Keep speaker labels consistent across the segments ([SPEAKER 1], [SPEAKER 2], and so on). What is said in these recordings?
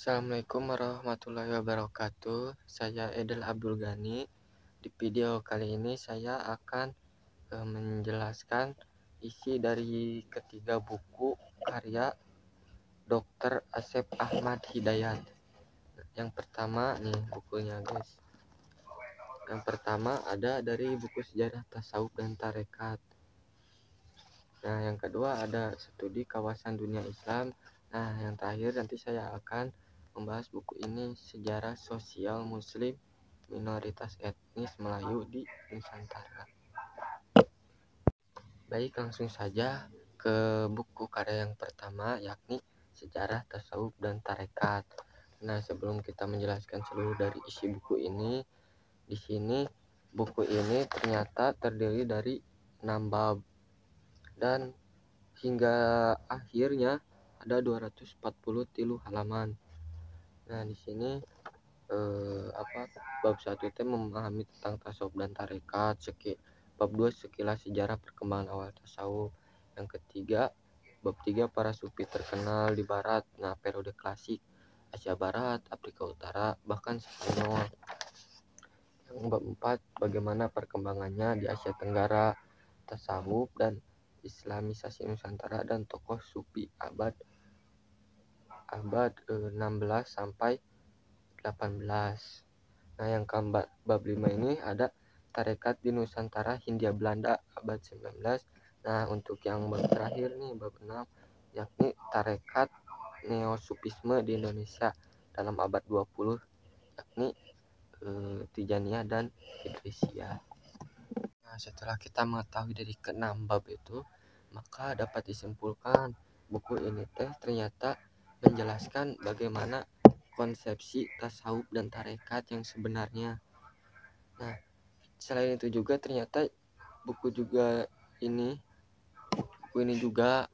[SPEAKER 1] Assalamualaikum warahmatullahi wabarakatuh. Saya Edel Abdul Ghani. Di video kali ini saya akan menjelaskan isi dari ketiga buku karya Dr. Asep Ahmad Hidayat. Yang pertama nih bukunya, guys. Yang pertama ada dari buku Sejarah Tasawuf dan Tarekat. Nah, yang kedua ada Studi Kawasan Dunia Islam. Nah, yang terakhir nanti saya akan membahas buku ini, Sejarah Sosial Muslim Minoritas Etnis Melayu di Nusantara. Baik, langsung saja ke buku karya yang pertama, yakni Sejarah Tasawuf dan Tarekat. Nah, sebelum kita menjelaskan seluruh dari isi buku ini, di sini buku ini ternyata terdiri dari 6 bab dan hingga akhirnya ada 240 tilu halaman. Nah, di sini bab 1 itu memahami tentang tasawuf dan tarekat, bab 2 sekilas sejarah perkembangan awal tasawuf. Yang ketiga, bab 3 para sufi terkenal di barat, nah periode klasik, Asia Barat, Afrika Utara, bahkan Spanyol. Yang bab 4 bagaimana perkembangannya di Asia Tenggara, tasawuf dan Islamisasi Nusantara dan tokoh sufi abad 16 sampai 18. Nah, yang keempat bab 5 ini ada tarekat di Nusantara Hindia Belanda abad 19. Nah, untuk yang bab terakhir nih, bab 6, yakni tarekat neosupisme di Indonesia dalam abad 20, yakni Tijaniyah dan Idrisiyah. Nah, setelah kita mengetahui dari keenam bab itu, maka dapat disimpulkan buku ini ternyata menjelaskan bagaimana konsepsi tasawuf dan tarekat yang sebenarnya. Nah, selain itu juga ternyata buku ini juga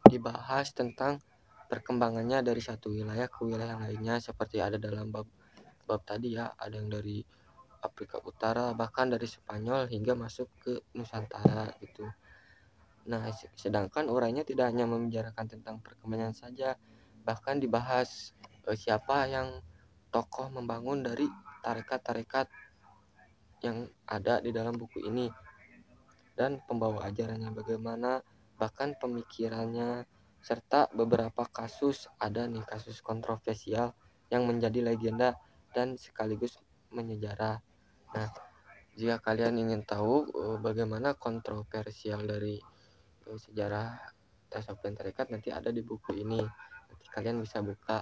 [SPEAKER 1] dibahas tentang perkembangannya dari satu wilayah ke wilayah lainnya, seperti ada dalam bab tadi ya, ada yang dari Afrika Utara, bahkan dari Spanyol hingga masuk ke Nusantara gitu. Nah, sedangkan urainya tidak hanya membicarakan tentang perkembangan saja, bahkan dibahas siapa yang tokoh membangun dari tarekat-tarekat yang ada di dalam buku ini, dan pembawa ajarannya bagaimana, bahkan pemikirannya, serta beberapa kasus, ada nih kasus kontroversial yang menjadi legenda dan sekaligus menyejarah. Nah, jika kalian ingin tahu bagaimana kontroversial dari sejarah tasawuf dan tarekat, nanti ada di buku ini, nanti kalian bisa buka.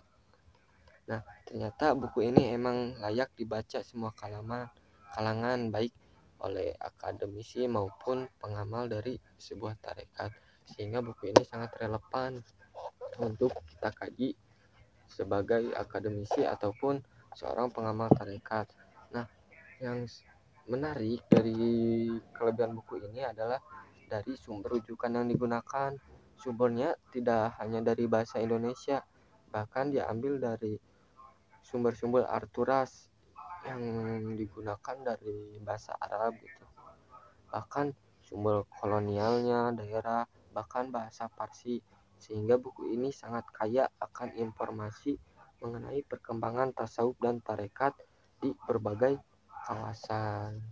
[SPEAKER 1] Nah, ternyata buku ini emang layak dibaca semua kalangan, baik oleh akademisi maupun pengamal dari sebuah tarekat, sehingga buku ini sangat relevan untuk kita kaji sebagai akademisi ataupun seorang pengamal tarekat. Nah, yang menarik dari kelebihan buku ini adalah dari sumber rujukan yang digunakan. Sumbernya tidak hanya dari bahasa Indonesia, bahkan diambil dari sumber-sumber Arturas yang digunakan dari bahasa Arab gitu. Bahkan sumber kolonialnya, daerah, bahkan bahasa Parsi, sehingga buku ini sangat kaya akan informasi mengenai perkembangan tasawuf dan tarekat di berbagai kawasan.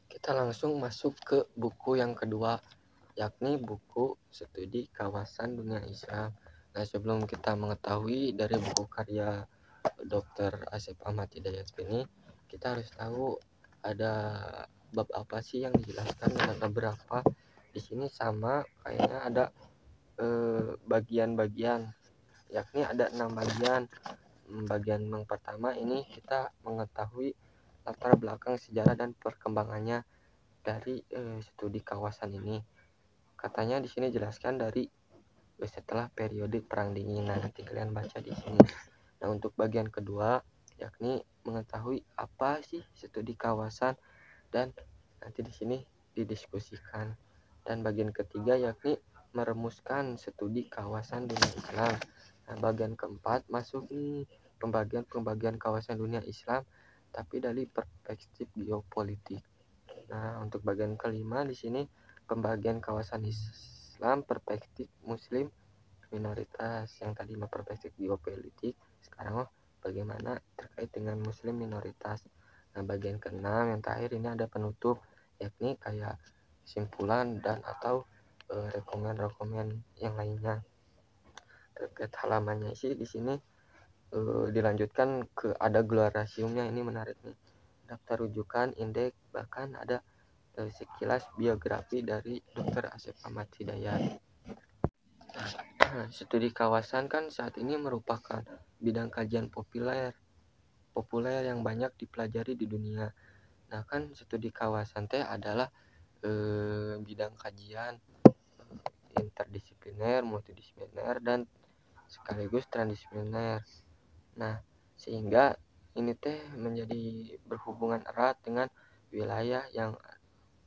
[SPEAKER 1] Kita langsung masuk ke buku yang kedua, yakni buku Studi Kawasan Dunia Islam. Nah, sebelum kita mengetahui dari buku karya Dr. Asep Ahmad Hidayat ini, kita harus tahu ada bab apa sih yang dijelaskan dan ada berapa. Di sini sama kayaknya ada bagian-bagian, yakni ada 6 bagian. Bagian yang pertama ini kita mengetahui latar belakang sejarah dan perkembangannya dari studi kawasan ini. Katanya di sini jelaskan dari setelah periode perang dingin. Nah, nanti kalian baca di sini. Nah, untuk bagian kedua yakni mengetahui apa sih studi kawasan, dan nanti di sini didiskusikan. Dan bagian ketiga yakni merumuskan studi kawasan dunia Islam. Nah, bagian keempat masuk nih pembagian kawasan dunia Islam tapi dari perspektif geopolitik. Nah, untuk bagian kelima di sini pembagian kawasan Islam perspektif Muslim minoritas. Yang tadi mah perspektif geopolitik, sekarang bagaimana terkait dengan muslim minoritas. Nah, bagian keenam yang terakhir ini ada penutup, yakni kayak kesimpulan dan atau rekomen-rekomen yang lainnya. Terkait halamannya sih di sini dilanjutkan ke ada glorasiumnya, ini menarik nih. Daftar rujukan, indeks, bahkan ada sekilas biografi dari Dr. Asep Ahmad Hidayat. Studi kawasan kan saat ini merupakan bidang kajian populer yang banyak dipelajari di dunia. Nah, kan studi kawasan teh adalah bidang kajian interdisipliner, multidisipliner, dan sekaligus transdisipliner. Nah, sehingga ini teh menjadi berhubungan erat dengan wilayah yang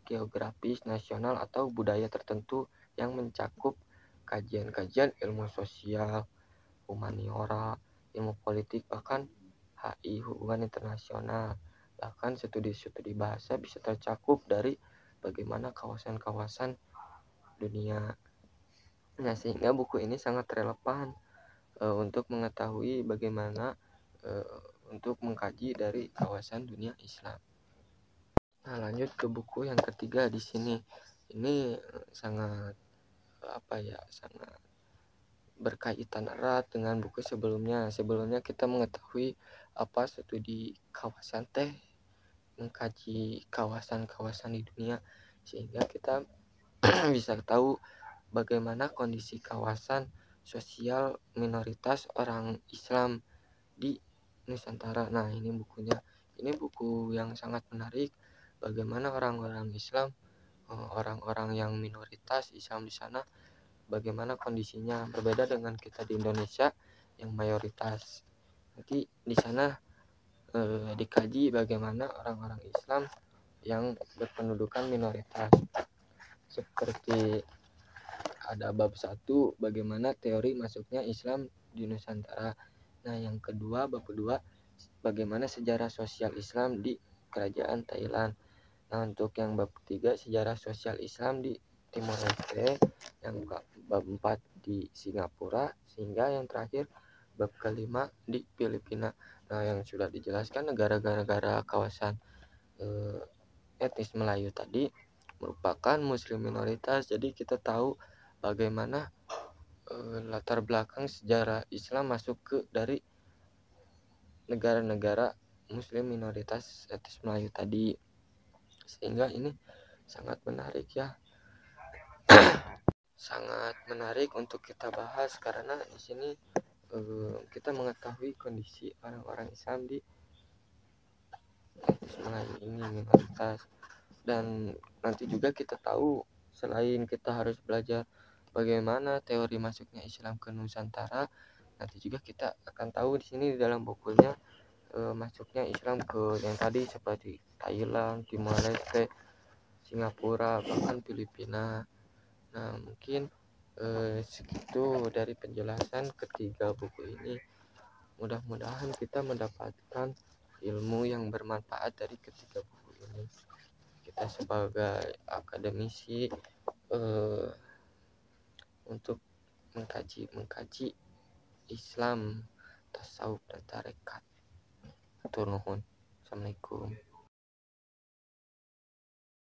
[SPEAKER 1] geografis nasional atau budaya tertentu yang mencakup kajian-kajian ilmu sosial, humaniora, ilmu politik, bahkan HI, hubungan internasional. Bahkan studi-studi bahasa bisa tercakup dari bagaimana kawasan-kawasan dunia. Nah, sehingga buku ini sangat relevan untuk mengetahui bagaimana untuk mengkaji dari kawasan dunia Islam. Nah, lanjut ke buku yang ketiga di sini. Ini sangat sangat berkaitan erat dengan buku sebelumnya. Sebelumnya kita mengetahui apa studi kawasan teh, mengkaji kawasan-kawasan di dunia, sehingga kita bisa tahu bagaimana kondisi kawasan sosial minoritas orang Islam di Nusantara. Nah, ini bukunya. Ini buku yang sangat menarik, bagaimana orang-orang Islam, orang-orang yang minoritas Islam di sana, bagaimana kondisinya berbeda dengan kita di Indonesia yang mayoritas. Nanti di sana dikaji bagaimana orang-orang Islam yang berpendudukan minoritas. Seperti ada bab 1, bagaimana teori masuknya Islam di Nusantara. Nah, yang kedua, bab 2, bagaimana sejarah sosial Islam di kerajaan Thailand. Nah, untuk yang bab 3, sejarah sosial Islam di Timor Leste. Yang bab 4 di Singapura, sehingga yang terakhir bab kelima di Filipina. Nah, yang sudah dijelaskan negara-negara kawasan etnis Melayu tadi merupakan muslim minoritas. Jadi kita tahu bagaimana latar belakang sejarah Islam masuk ke dari negara-negara muslim minoritas etnis Melayu tadi, sehingga ini sangat menarik ya. Sangat menarik untuk kita bahas karena di sini kita mengetahui kondisi orang-orang Islam di etnis Melayu ini minoritas. Dan nanti juga kita tahu, selain kita harus belajar bagaimana teori masuknya Islam ke Nusantara, nanti juga kita akan tahu di sini di dalam bukunya masuknya Islam ke yang tadi seperti Thailand, Timor Leste, Singapura, bahkan Filipina. Nah, mungkin segitu dari penjelasan ketiga buku ini. Mudah-mudahan kita mendapatkan ilmu yang bermanfaat dari ketiga buku ini. Kita sebagai akademisi untuk mengkaji Islam, tasawuf, dan tarekat. Atur nuhun. Assalamualaikum.